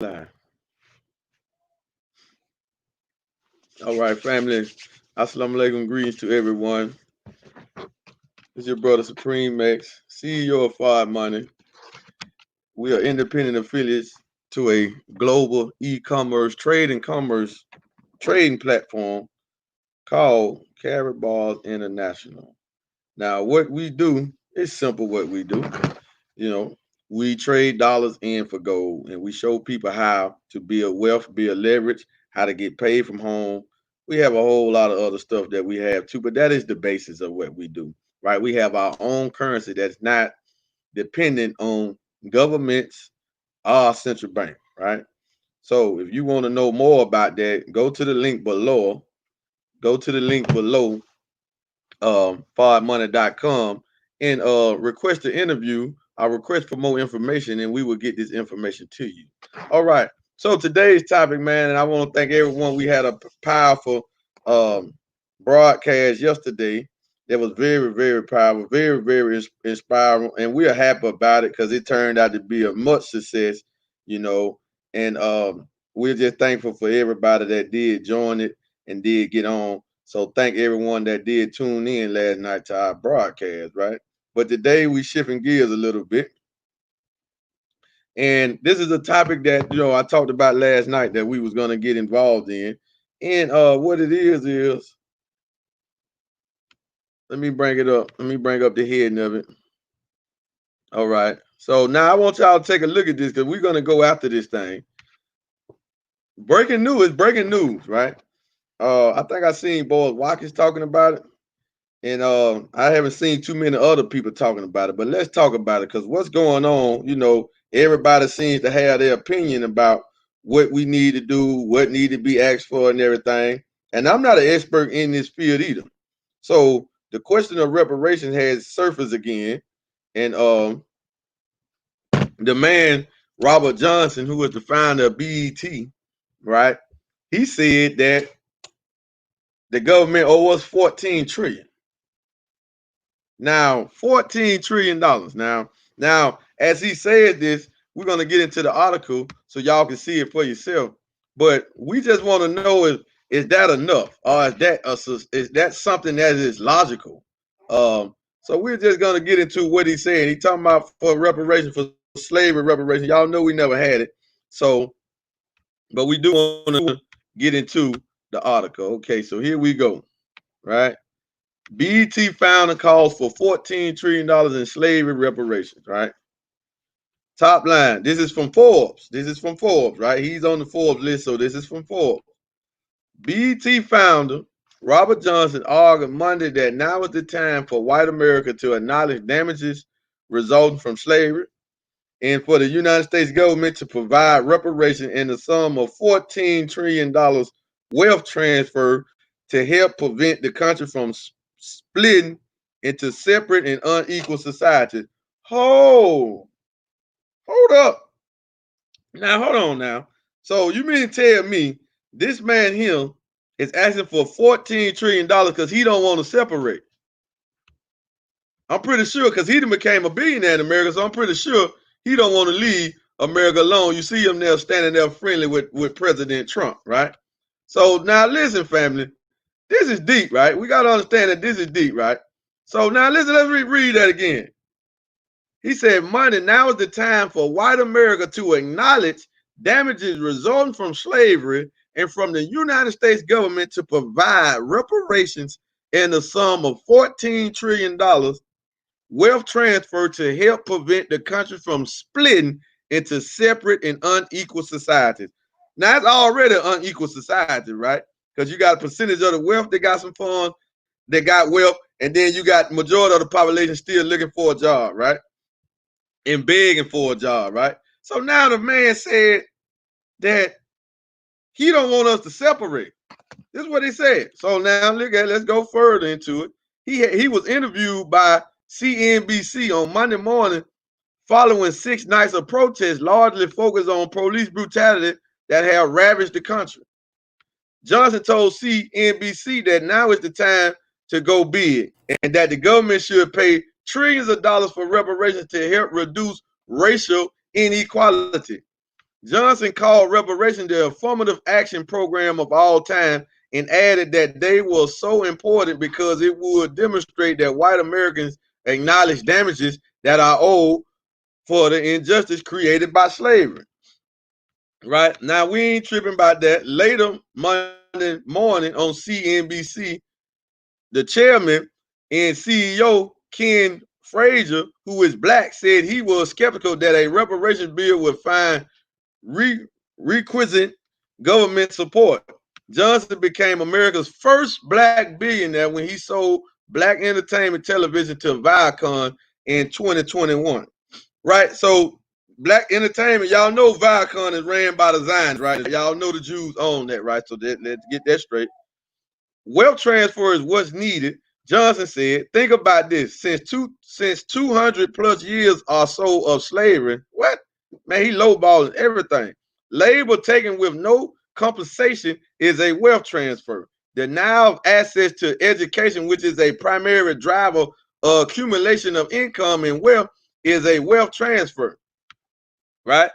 Live. All right, family. Assalamu alaikum. Greetings to everyone. It's your brother Supreme Max, CEO of Five Money. We are independent affiliates to a global e-commerce commerce trading platform called Carrot Balls International. Now, what we do is simple. What we do, you know, we trade dollars in for gold, and we show people how to build wealth, build leverage, how to get paid from home. We have a whole lot of other stuff that we have too, but that is the basis of what we do, right? We have our own currency that's not dependent on governments or central bank, right? So if you want to know more about that, go to the link below. Go to the link below, fivemoney.com, and request an interview. I request for more information, and we will get this information to you. All right. So today's topic, man, and I want to thank everyone. We had a powerful broadcast yesterday that was very, very powerful, very, very inspiring, and we are happy about it because it turned out to be a much success, you know. And we're just thankful for everybody that did join it and did get on. So thank everyone that did tune in last night to our broadcast, right? But today we shifting gears a little bit. And this is a topic that, I talked about last night that we was going to get involved in. And what it is, let me bring it up. Let me bring up the heading of it. All right. So now I want y'all to take a look at this because we're going to go after this thing. Breaking news, right? I think I seen Boys Watkins talking about it. And I haven't seen too many other people talking about it, but let's talk about it because what's going on, everybody seems to have their opinion about what we need to do, what need to be asked for and everything. And I'm not an expert in this field either. So the question of reparations has surfaced again. And the man, Robert Johnson, who was the founder of BET, right? He said that the government owes us $14 trillion. Now, $14 trillion. Now, as he said this, we're going to get into the article so y'all can see it for yourself. But we just want to know is that enough, or is that something that is logical? So we're just going to get into what he's saying. He's talking about for reparations, for slavery reparation. Y'all know we never had it. So, but we do want to get into the article. Okay, so here we go. Right. BET founder calls for $14 trillion in slavery reparations, right? Top line. This is from Forbes. Right? He's on the Forbes list, so this is from Forbes. BET founder Robert Johnson argued Monday that now is the time for white America to acknowledge damages resulting from slavery and for the United States government to provide reparation in the sum of $14 trillion wealth transfer to help prevent the country from splitting into separate and unequal societies. Hold up. Now, hold on now. So you mean to tell me this man here is asking for $14 trillion because he don't want to separate? I'm pretty sure because he became a billionaire in America, so I'm pretty sure he don't want to leave America alone. You see him there standing there friendly with President Trump, right? So now listen, family. This is deep, right? We got to understand that this is deep, right? So now listen, let's read that again. He said, Monday, now is the time for white America to acknowledge damages resulting from slavery and from the United States government to provide reparations in the sum of $14 trillion wealth transfer to help prevent the country from splitting into separate and unequal societies. Now, it's already an unequal society, right? Because you got a percentage of the wealth that got some funds, that got wealth, and then you got majority of the population still looking for a job, right? And begging for a job, right? So now the man said that he don't want us to separate. This is what he said. So now let's go further into it. He was interviewed by CNBC on Monday morning following 6 nights of protests largely focused on police brutality that have ravaged the country. Johnson told CNBC that now is the time to go big and that the government should pay trillions of dollars for reparations to help reduce racial inequality. Johnson called reparations the affirmative action program of all time and added that they were so important because it would demonstrate that white Americans acknowledge damages that are owed for the injustice created by slavery. Right now, we ain't tripping about that. Later Monday morning on CNBC, the chairman and CEO Ken Frazier, who is black, said he was skeptical that a reparations bill would find requisite government support. Johnson became America's first black billionaire when he sold black entertainment television to Viacom in 2021. Right? So black entertainment, y'all know Viacom is ran by the Zionists, right? Y'all know the Jews own that, right? So let's get that straight. Wealth transfer is what's needed, Johnson said. Think about this: since 200 plus years or so of slavery, what man? He lowballing everything. Labor taken with no compensation is a wealth transfer. Denial of access to education, which is a primary driver of accumulation of income and wealth, is a wealth transfer, right?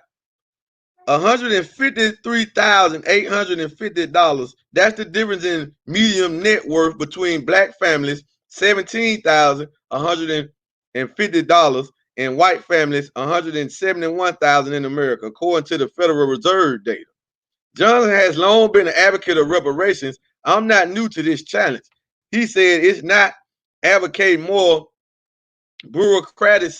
$153,850. That's the difference in median net worth between black families, $17,150, and white families, $171,000 in America, according to the Federal Reserve data. Johnson has long been an advocate of reparations. I'm not new to this challenge. He said it's not advocating more bureaucratic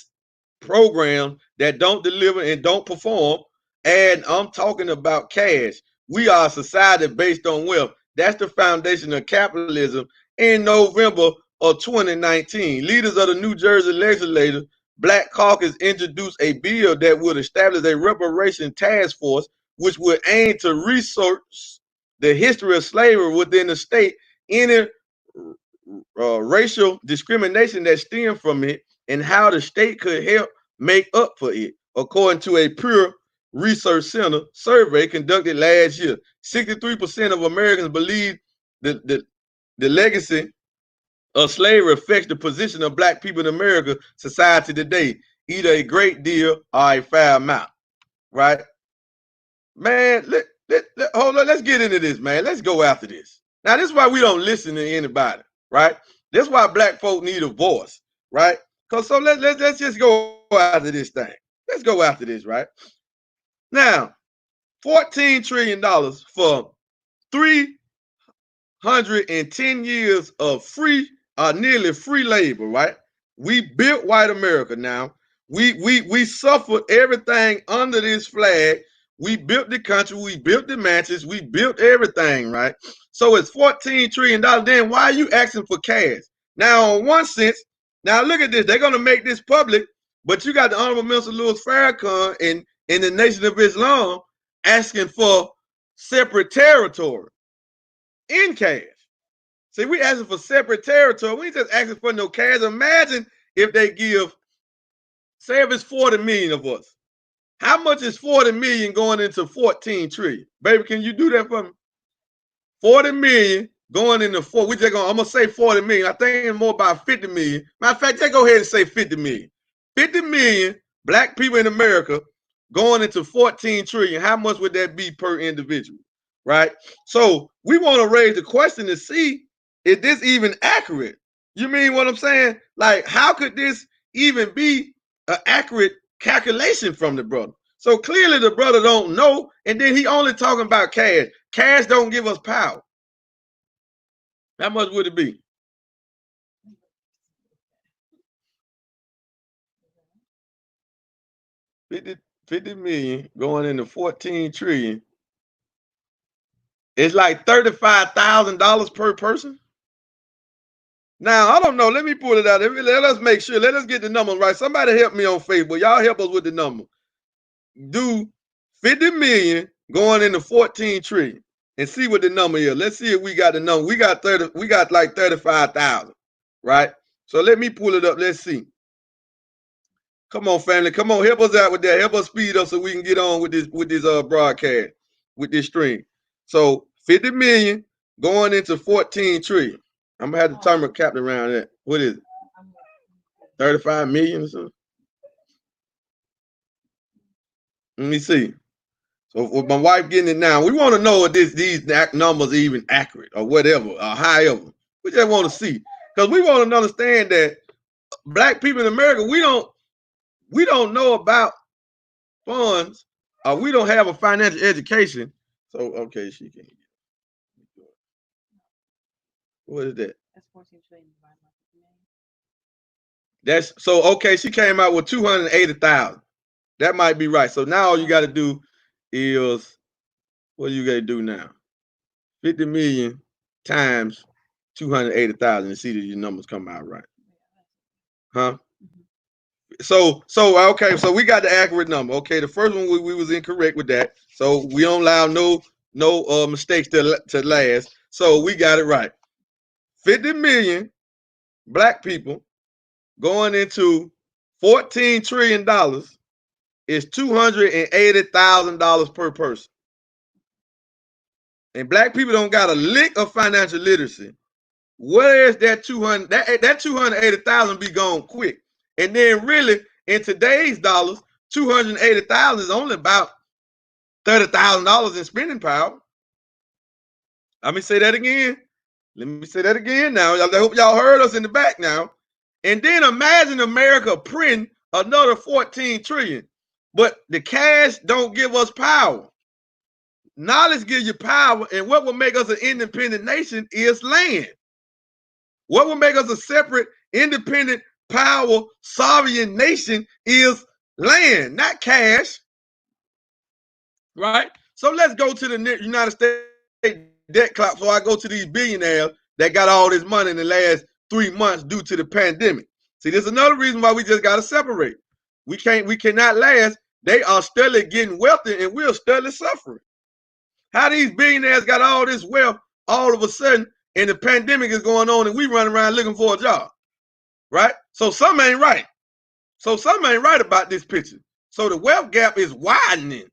programs that don't deliver and don't perform. And I'm talking about cash. We are a society based on wealth. That's the foundation of capitalism. In November of 2019, leaders of the New Jersey legislature, Black Caucus, introduced a bill that would establish a reparation task force, which would aim to research the history of slavery within the state, any racial discrimination that stemmed from it, and how the state could help make up for it. According to a Pew Research Center survey conducted last year, 63% of Americans believe the legacy of slavery affects the position of black people in American society today, either a great deal or a fair amount. Right? Man, hold on, let's get into this, man. Let's go after this. Now, this is why we don't listen to anybody, right? This is why black folk need a voice, right? Because so let's just go after this thing. Let's go after this, right? Now, $14 trillion for 310 years of free, nearly free labor, right? We built white America now. We suffered everything under this flag. We built the country, we built the mansions, we built everything, right? So it's $14 trillion. Then why are you asking for cash? Now, in one sense, now look at this. They're gonna make this public, but you got the Honorable Minister Louis Farrakhan in the Nation of Islam asking for separate territory in cash. See, we asking for separate territory. We ain't just asking for no cash. Imagine if they give, say if it's 40 million of us. How much is 40 million going into 14 trillion? Baby, can you do that for me? 40 million going into four. I'm gonna say 40 million. I think it's more about 50 million. Matter of fact, just go ahead and say 50 million. 50 million black people in America going into 14 trillion. How much would that be per individual? Right? So we want to raise the question to see, is this even accurate? You mean what I'm saying? Like, how could this even be an accurate calculation from the brother? So clearly the brother don't know, and then he only talking about cash. Cash don't give us power. How much would it be? 50 million going into 14 trillion. It's like $35,000 per person. Now, I don't know. Let me pull it out. Let us make sure. Let us get the number right. Somebody help me on Facebook. Y'all help us with the number. Do 50 million going into 14 trillion and see what the number is. Let's see if we got the number. We got like 35,000, right? So let me pull it up. Let's see. Come on, family. Come on, help us out with that. Help us speed up so we can get on with this broadcast, with this stream. So 50 million going into 14 trillion. I'm gonna have the timer capped around that. What is it? 35 million or something? Let me see. So with my wife getting it now, we want to know if these numbers are even accurate or whatever, or however. We just want to see. Because we want to understand that black people in America, we don't know about funds, we don't have a financial education. So okay, she can. What is that? That's 14 trillion. That's so okay. She came out with 280,000. That might be right. So now all you got to do is what do you got to do now? 50 million times 280,000 and see that your numbers come out right. Huh? So okay, so we got the accurate number. Okay, the first one we was incorrect with that. So we don't allow no mistakes to last. So we got it right. 50 million black people going into $14 trillion is $280,000 per person. And black people don't got a lick of financial literacy. Where is that 200? That 280,000 be gone quick. And then really in today's dollars, 280,000 is only about $30,000 in spending power. Let me say that again. Let me say that again now. I hope y'all heard us in the back now. And then imagine America print another 14 trillion. But the cash don't give us power. Knowledge gives you power, and what will make us an independent nation is land. What will make us a separate, independent, power, sovereign nation is land, not cash. Right? So let's go to the United States debt clock before I go to these billionaires that got all this money in the last 3 months due to the pandemic. See, there's another reason why we just got to separate. We cannot last. They are steadily getting wealthy, and we're steadily suffering. How these billionaires got all this wealth all of a sudden, and the pandemic is going on, and we running around looking for a job, right? So something ain't right. So something ain't right about this picture. So the wealth gap is widening.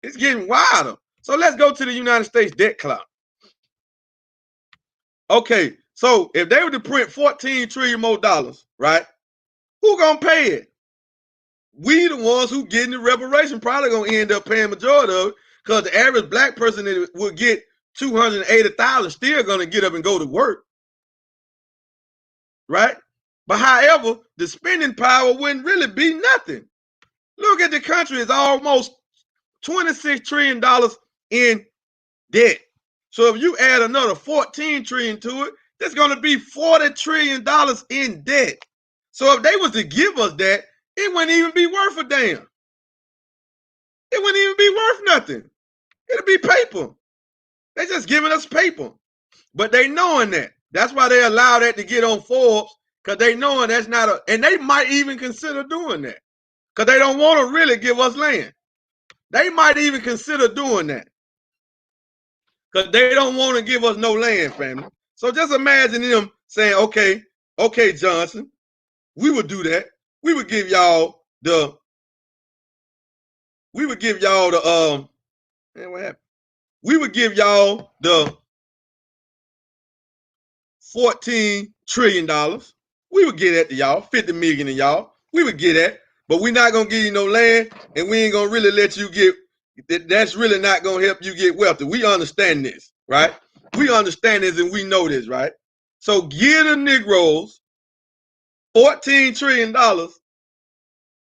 It's getting wider. So let's go to the United States debt clock. Okay, so if they were to print 14 trillion more dollars, right? Who gonna pay it? We the ones who getting the reparation probably gonna end up paying majority of it, because the average black person that will get 280,000 still gonna get up and go to work, right? But however, the spending power wouldn't really be nothing. Look at the country; it's almost $26 trillion in debt. So if you add another 14 trillion to it, that's gonna be $40 trillion in debt. So if they was to give us that, it wouldn't even be worth a damn. It wouldn't even be worth nothing. It'll be paper. They just giving us paper. But they knowing that. That's why they allow that to get on Forbes, because they knowing that's not a, and they might even consider doing that. Because they don't want to really give us land. They might even consider doing that. Because they don't want to give us no land, family. So just imagine them saying, okay, Johnson, we would do that. We would give y'all the man, what happened? We would give y'all the $14 trillion. We would get that to y'all, 50 million to y'all. We would get that, but we're not gonna give you no land, and we ain't gonna really let you get. That's really not gonna help you get wealthy. We understand this, right? We understand this, and we know this, right? So give the Negroes $14 trillion,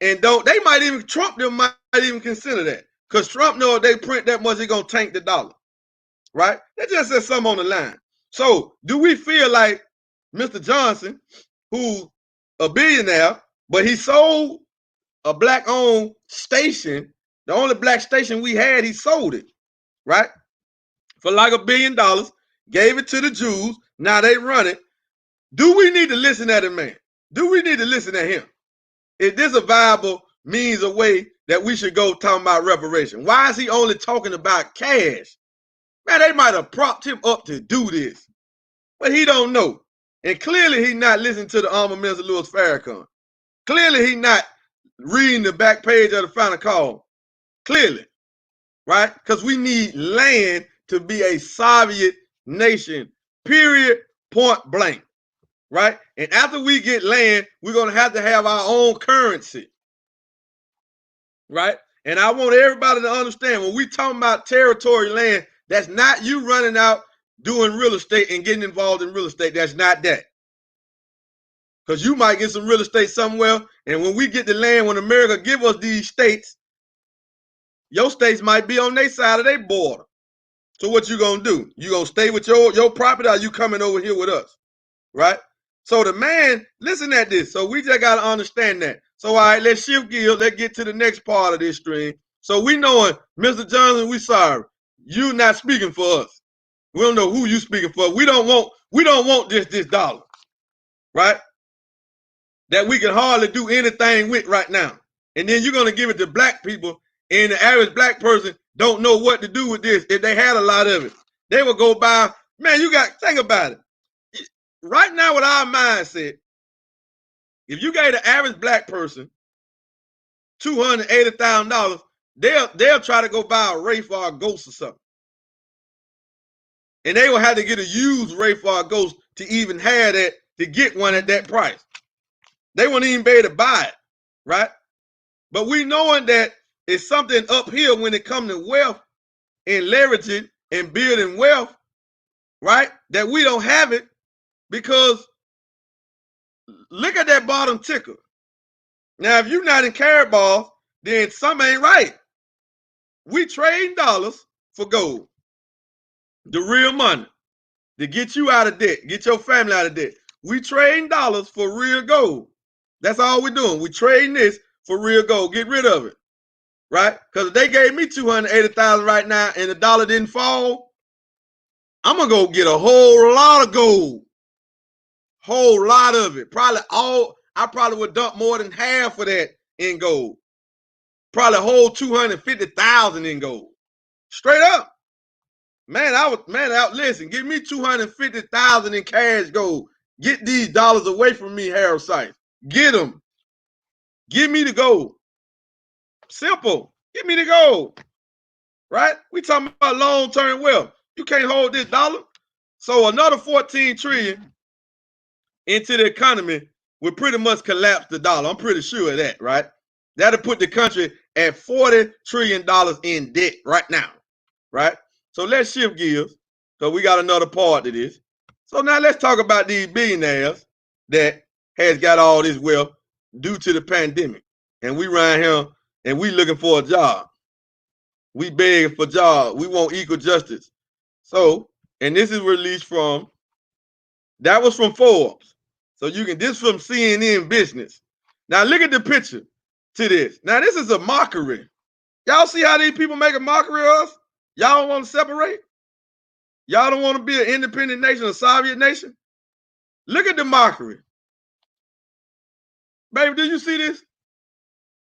and they might even Trump them might even consider that, because Trump know if they print that much, it's gonna tank the dollar, right? That just says something on the line. So do we feel like Mr. Johnson, who's a billionaire, but he sold a black-owned station, the only black station we had, he sold it, right? For like $1 billion, gave it to the Jews, now they run it. Do we need to listen at a man? Do we need to listen at him? Is this a viable means or way that we should go talking about reparation? Why is he only talking about cash? Man, they might have propped him up to do this, but he don't know. And clearly he's not listening to the Honorable Minister Louis Farrakhan. Clearly he's not reading the back page of the final call. Clearly, right? Because we need land to be a Soviet nation, period, point blank, right? And after we get land, we're going to have our own currency, right? And I want everybody to understand, when we talking about territory land, that's not you running out doing real estate and getting involved in real estate. That's not that. Because you might get some real estate somewhere, and when we get the land, when America give us these states, your states might be on their side of their border. So what you gonna do? You gonna stay with your property, or you coming over here with us? Right? So the man, listen at this. So we just gotta understand that. So all right, let's shift gears. Let's get to the next part of this stream. So we knowing, Mr. Johnson, we sorry. You not speaking for us. We don't know who you speaking for. We don't want this dollar, right? That we can hardly do anything with right now. And then you're gonna give it to black people, and the average black person don't know what to do with this. If they had a lot of it, they would go buy. Man, you got think about it. Right now, with our mindset, if you gave the average black person $280,000, they'll try to go buy a Wraith or a Ghost or something, and they will have to get a used Wraith or a Ghost to even have that, to get one at that price. They won't even be able to buy it, right? But we knowing that it's something up here when it comes to wealth and leveraging and building wealth, right? That we don't have it, because look at that bottom ticker. Now, if you're not in carrot balls, then something ain't right. We trade dollars for gold, the real money, to get you out of debt, get your family out of debt. We trade dollars for real gold. That's all we're doing. We trading this for real gold. Get rid of it, right? Because if they gave me $280,000 right now and the dollar didn't fall, I'm gonna go get a whole lot of gold, whole lot of it. I probably would dump more than half of that in gold. Probably a whole 250,000 in gold, straight up. Man, listen, give me 250,000 in cash gold. Get these dollars away from me, Harold Sykes. Get them. Give me the gold. Simple. Give me the gold. Right? We talking about long-term wealth. You can't hold this dollar. So another 14 trillion into the economy would pretty much collapse the dollar. I'm pretty sure of that, right? That'll put the country at $40 trillion in debt right now, right? So let's shift gears, because we got another part to this. So now let's talk about these billionaires that has got all this wealth due to the pandemic. And we around here and we looking for a job. We begging for jobs. We want equal justice. So, and this is released from, that was from Forbes. So you can, this from CNN Business. Now look at the picture to this. Now this is a mockery. Y'all see how these people make a mockery of us? Y'all don't want to separate? Y'all don't want to be an independent nation, a Soviet nation? Look at the mockery. Baby, do you see this?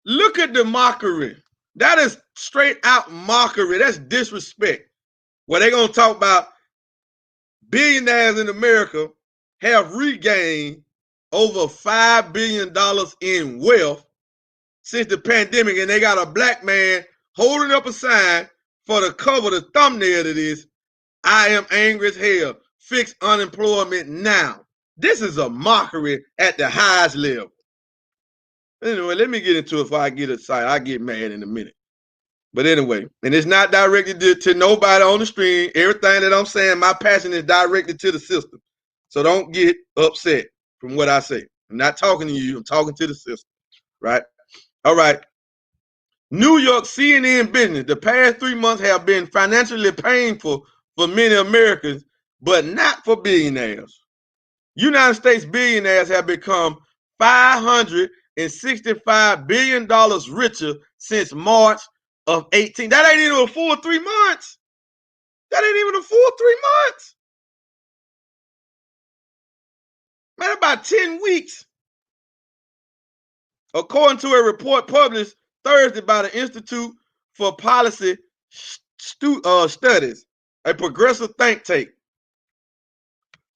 Look at the mockery. That is straight out mockery. That's disrespect. Where they're going to talk about billionaires in America have regained over $5 billion in wealth since the pandemic, and they got a black man holding up a sign for the cover, the thumbnail to this: I am angry as hell. Fix unemployment now. This is a mockery at the highest level. Anyway, let me get into it before I get excited. I get mad in a minute. But anyway, and it's not directed to nobody on the stream. Everything that I'm saying, my passion is directed to the system. So don't get upset from what I say. I'm not talking to you. I'm talking to the system, right? All right. New York CNN Business. The past 3 months have been financially painful for many Americans, but not for billionaires. United States billionaires have become $565 billion richer since March of 18. That ain't even a full 3 months. That ain't even a full 3 months. Man, about 10 weeks. According to a report published Thursday by the Institute for Policy Studies, a progressive think tank.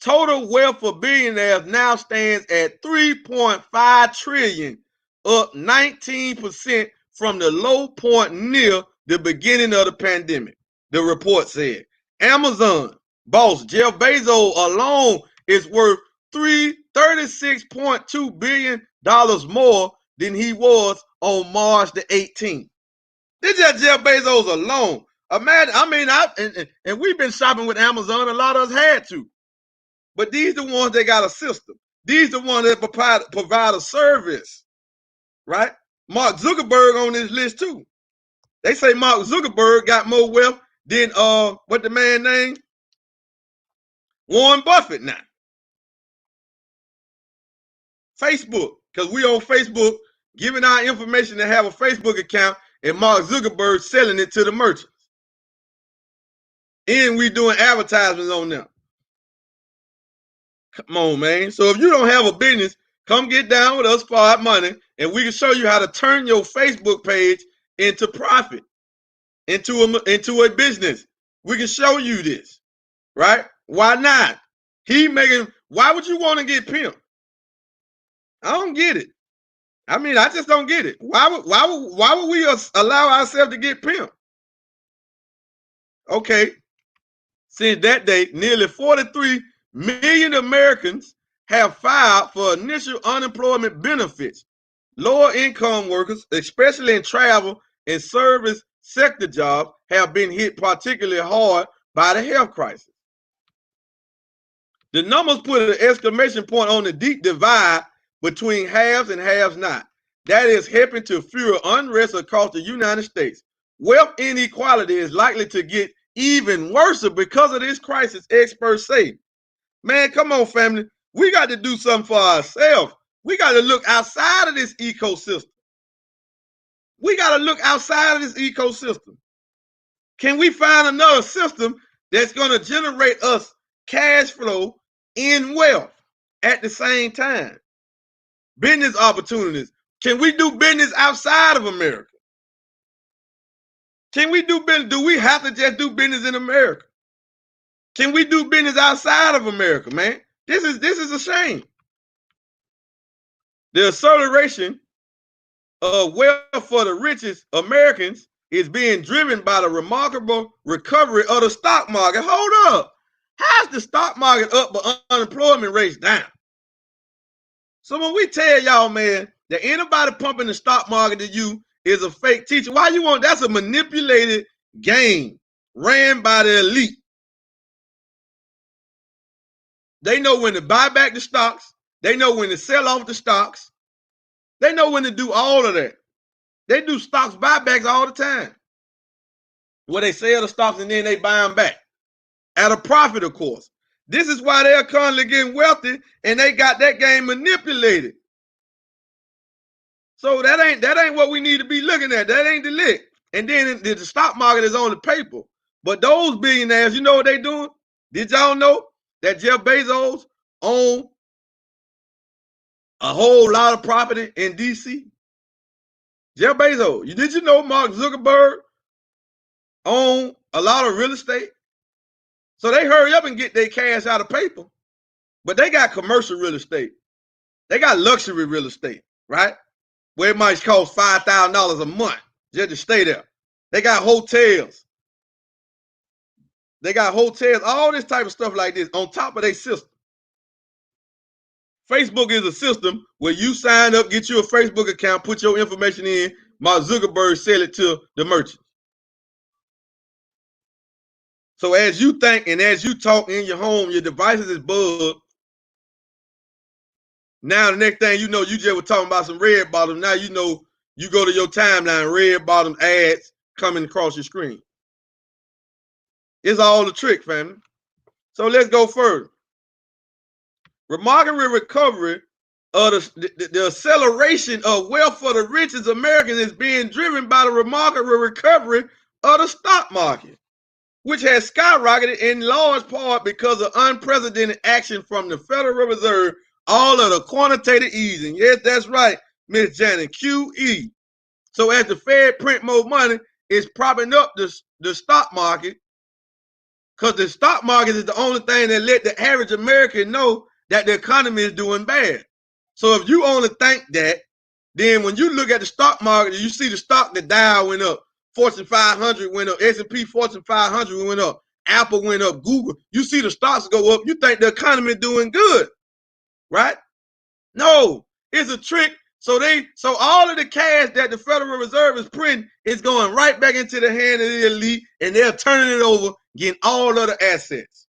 Total wealth for billionaires now stands at $3.5 trillion, up 19% from the low point near the beginning of the pandemic, the report said. Amazon boss Jeff Bezos alone is worth $36.2 billion more than he was on March the 18th. This just Jeff Bezos alone. Imagine, I mean, and we've been shopping with Amazon. A lot of us had to, but these the ones that got a system. These the ones that provide a service, right? Mark Zuckerberg on this list too. They say Mark Zuckerberg got more wealth than what the man named Warren Buffett now. Facebook, because we on Facebook giving our information to have a Facebook account, and Mark Zuckerberg selling it to the merchants. And we doing advertisements on them. Come on, man. So if you don't have a business, come get down with us for our money, and we can show you how to turn your Facebook page into profit, into a business. We can show you this, right? Why not? Why would you want to get pimped? I don't get it. I mean, I just don't get it. Why would we allow ourselves to get pimped? Okay. Since that date, nearly 43 million Americans have filed for initial unemployment benefits. Lower income workers, especially in travel and service sector jobs, have been hit particularly hard by the health crisis. The numbers put an exclamation point on the deep divide between haves and haves not. That is helping to fuel unrest across the United States. Wealth inequality is likely to get even worse because of this crisis, experts say. Man, come on, family. We got to do something for ourselves. We got to look outside of this ecosystem. We got to look outside of this ecosystem. Can we find another system that's going to generate us cash flow in wealth at the same time? Business opportunities. Can we do business outside of America? Can we do business? Do we have to just do business in America? Can we do business outside of America, man? This is a shame. The acceleration of wealth for the richest Americans is being driven by the remarkable recovery of the stock market. Hold up. How's the stock market up but unemployment rates down? So when we tell y'all, man, that anybody pumping the stock market to you is a fake teacher, why you want? That's a manipulated game ran by the elite. They know when to buy back the stocks. They know when to sell off the stocks. They know when to do all of that. They do stocks buybacks all the time, where they sell the stocks and then they buy them back at a profit, of course. This is why they're currently getting wealthy, and they got that game manipulated. So that ain't what we need to be looking at. That ain't the lick. And then the stock market is on the paper. But those billionaires, you know what they doing? Did y'all know that Jeff Bezos owns a whole lot of property in DC? Jeff Bezos. Did you know Mark Zuckerberg owns a lot of real estate? So they hurry up and get their cash out of paper. But they got commercial real estate. They got luxury real estate, right? Where it might cost $5,000 a month just to stay there. They got hotels. They got hotels, all this type of stuff like this on top of their system. Facebook is a system where you sign up, get you a Facebook account, put your information in, Mark Zuckerberg sell it to the merchants. So as you think and as you talk in your home, your devices is bugged. Now the next thing you know, you just were talking about some red bottom. Now you know you go to your timeline, red bottom ads coming across your screen. It's all the trick, family. So let's go further. Remarkable recovery of the acceleration of wealth for the richest Americans is being driven by the remarkable recovery of the stock market, which has skyrocketed in large part because of unprecedented action from the Federal Reserve, all of the quantitative easing. Yes, that's right, Miss Janet, QE. So as the Fed print more money, it's propping up the stock market, because the stock market is the only thing that let the average American know that the economy is doing bad. So if you only think that, then when you look at the stock market, you see the stock, the Dow went up, Fortune 500 went up, S&P Fortune 500 went up, Apple went up, Google. You see the stocks go up, you think the economy is doing good, right? No, it's a trick So all of the cash that the Federal Reserve is printing is going right back into the hand of the elite, and they're turning it over, getting all of the assets.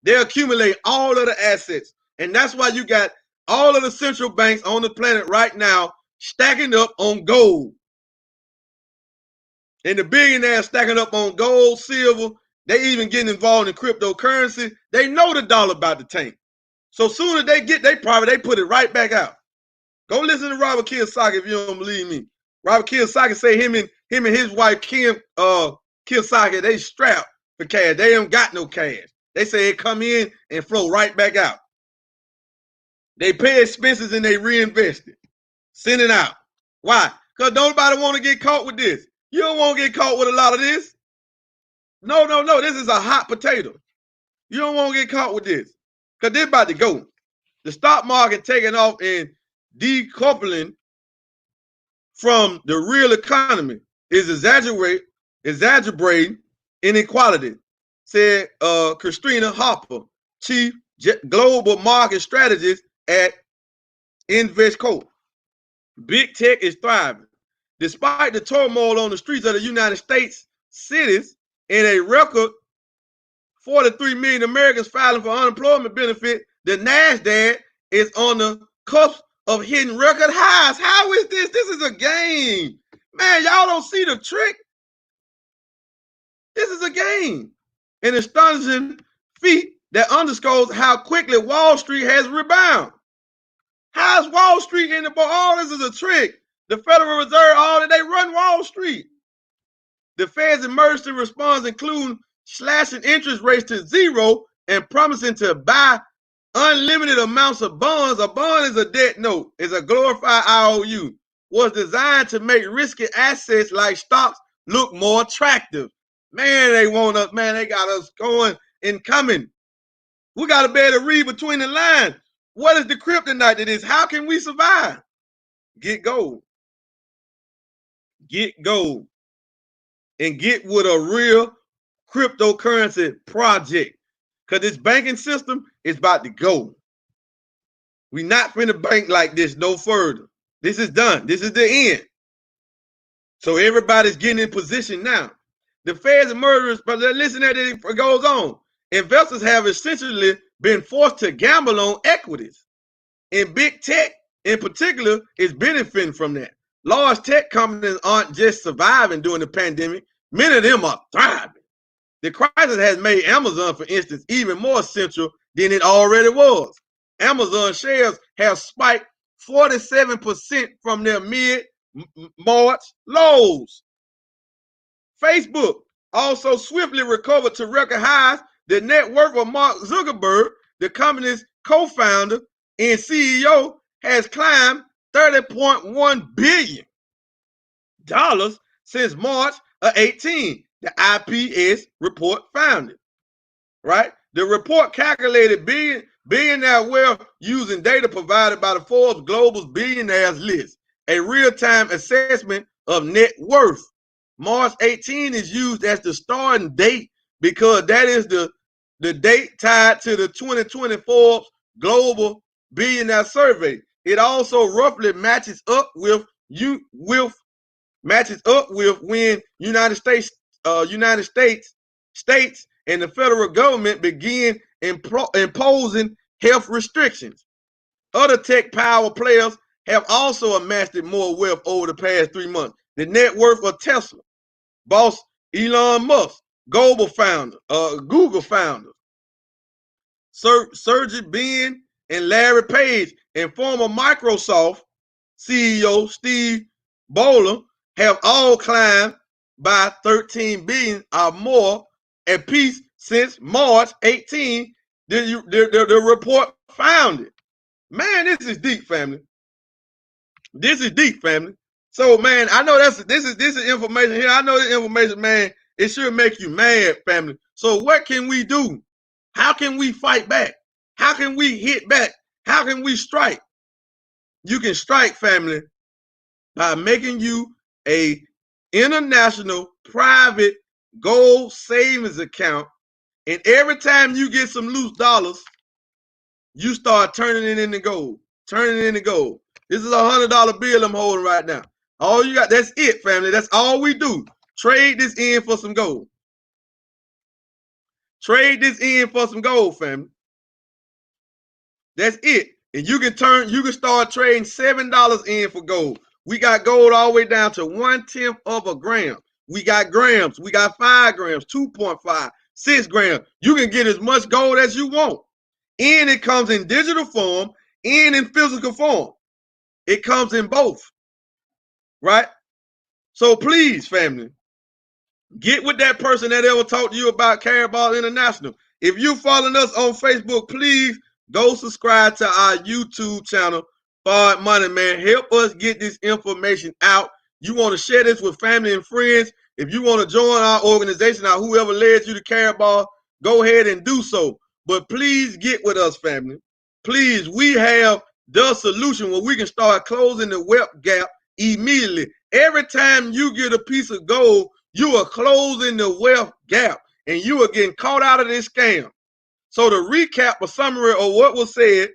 They accumulate all of the assets. And that's why you got all of the central banks on the planet right now stacking up on gold. And the billionaires stacking up on gold, silver. They even getting involved in cryptocurrency. They know the dollar about to tank. So soon as they get their profit, they put it right back out. Go listen to Robert Kiyosaki if you don't believe me. Robert Kiyosaki say him and his wife Kim Kiyosaki, they strapped for cash. They ain't got no cash. They say it come in and flow right back out. They pay expenses and they reinvest it. Send it out. Why? Because nobody want to get caught with this. You don't want to get caught with a lot of this. No. This is a hot potato. You don't want to get caught with this. Because this about to go. The stock market taking off and decoupling from the real economy is exaggerating inequality, said Christina Harper, Chief Global Market Strategist at Investco. Big tech is thriving. Despite the turmoil on the streets of the United States cities and a record 43 million Americans filing for unemployment benefit, the NASDAQ is on the cusp of hitting record highs. How is this? This is a game. Man, y'all don't see the trick. This is a game. An astonishing feat that underscores how quickly Wall Street has rebounded. How's Wall Street in the ball? All this is a trick. The Federal Reserve, all that they run Wall Street. The Fed's emergency response includes slashing interest rates to zero and promising to buy unlimited amounts of bonds. A bond is a debt note. It's a glorified IOU. Was designed to make risky assets like stocks look more attractive. Man, they want us. Man, they got us going and coming. We got to be able to read between the lines. What is the kryptonite to this? How can we survive? Get gold. Get gold. And get with a real cryptocurrency project. Because this banking system is about to go. We're not finna bank like this no further. This is done. This is the end. So everybody's getting in position now. The Fed's emergence, but listen as it goes on. Investors have essentially been forced to gamble on equities. And big tech, in particular, is benefiting from that. Large tech companies aren't just surviving during the pandemic. Many of them are thriving. The crisis has made Amazon, for instance, even more essential than it already was. Amazon shares have spiked 47% from their mid-March lows. Facebook also swiftly recovered to record highs. The net worth of Mark Zuckerberg, the company's co-founder and CEO, has climbed $30.1 billion since March of 18. The IPS report found it. Right? The report calculated billionaire wealth using data provided by the Forbes Global's Billionaires list, a real-time assessment of net worth. March 18 is used as the starting date because that is the date tied to the 2020 Forbes Global Billionaire Survey. It also roughly matches up with when United States states and the federal government begin imposing health restrictions. Other tech power players have also amassed more wealth over the past 3 months. The net worth of Tesla, boss Elon Musk, Google founder, Sergey Brin and Larry Page, and former Microsoft CEO Steve Ballmer have all climbed by 13 billion or more apiece since March 18. The report found it. Man, this is deep, family. This is deep, family. So, man, I know this is information here. I know this information, man. It should make you mad, family. So, what can we do? How can we fight back? How can we hit back? How can we strike? You can strike, family, by making you a international private gold savings account, and every time you get some loose dollars, you start turning it into gold. This is a $100 bill I'm holding right now. All you got, that's it, family. That's all we do. Trade this in for some gold. Trade this in for some gold, family. That's it. And you can start trading $7 in for gold. We got gold all the way down to 1/10 of a gram. We got grams. We got 5 grams, 2.5, 6 grams. You can get as much gold as you want. And it comes in digital form and in physical form. It comes in both. Right? So please, family, get with that person that ever talked to you about Carabao International. If you following us on Facebook, please go subscribe to our YouTube channel, Forward Money, man. Help us get this information out. You want to share this with family and friends. If you want to join our organization or whoever led you to Carabao, go ahead and do so. But please get with us, family. Please, we have the solution where we can start closing the wealth gap immediately. Every time you get a piece of gold, you are closing the wealth gap and you are getting caught out of this scam. So to recap a summary of what was said,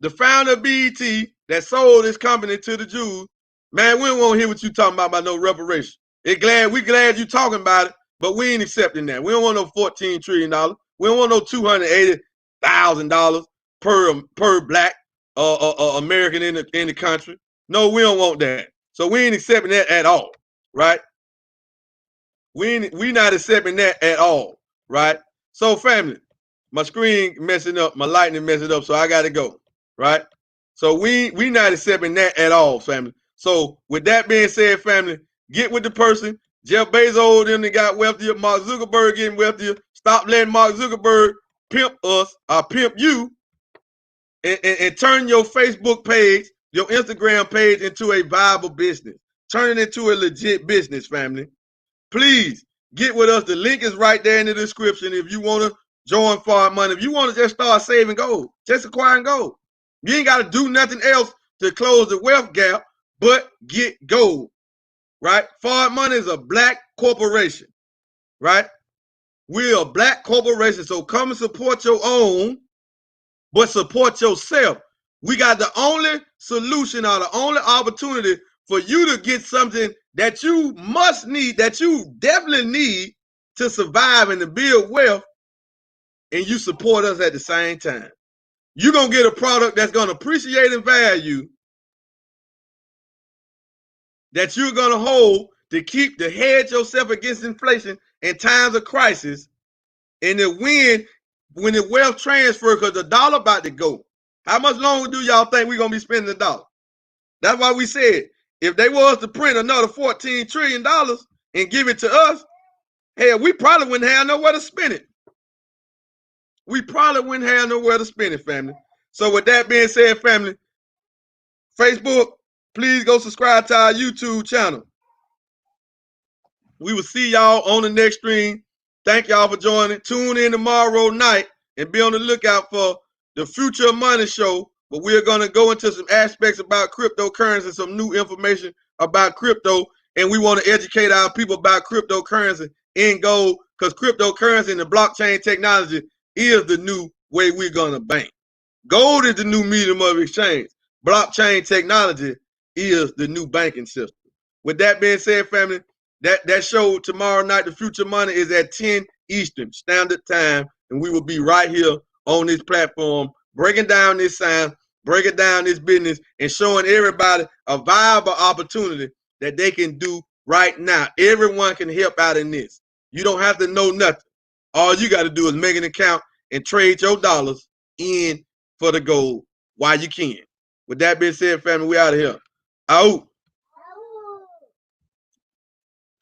the founder of BET that sold this company to the Jews, man, we don't want to hear what you talking about no reparations. We glad you talking about it, but we ain't accepting that. We don't want no $14 trillion. We don't want no $280,000 per black American in the country. No, we don't want that. So we ain't accepting that at all, right? We not accepting that at all, right? So family, my screen messing up, my lightning messing up, so I gotta go, right? So we not accepting that at all, family. So with that being said, family, get with the person. Jeff Bezos them that got wealthier, Mark Zuckerberg getting wealthier. Stop letting Mark Zuckerberg pimp us or pimp you and turn your Facebook page, your Instagram page into a viable business. Turn it into a legit business, family. Please get with us. The link is right there in the description if you want to join Forward Money. If you want to just start saving gold, just acquiring gold. You ain't got to do nothing else to close the wealth gap but get gold, right? Forward Money is a black corporation, right? We're a black corporation, so come and support your own, but support yourself. We got the only solution or the only opportunity for you to get something that you must need, that you definitely need to survive and to build wealth, and you support us at the same time. You're going to get a product that's going to appreciate in value, that you're going to hold to hedge yourself against inflation in times of crisis, and to win when the wealth transfer, because the dollar about to go. How much longer do y'all think we're going to be spending the dollar? That's why we said, if they was to print another $14 trillion and give it to us, hell, we probably wouldn't have nowhere to spend it. We probably wouldn't have nowhere to spend it, family. So with that being said, family, Facebook, please go subscribe to our YouTube channel. We will see y'all on the next stream. Thank y'all for joining. Tune in tomorrow night and be on the lookout for the Future of Money show. But we're going to go into some aspects about cryptocurrency, some new information about crypto. And we want to educate our people about cryptocurrency and gold, because cryptocurrency and the blockchain technology is the new way we're going to bank. Gold is the new medium of exchange. Blockchain technology is the new banking system. With that being said, family, that show tomorrow night, The Future Money, is at 10 Eastern Standard Time, and we will be right here on this platform breaking down this science, breaking down this business, and showing everybody a viable opportunity that they can do right now. Everyone can help out in this. You don't have to know nothing. All you got to do is make an account and trade your dollars in for the gold while you can. With that being said, family, we out of here. Out.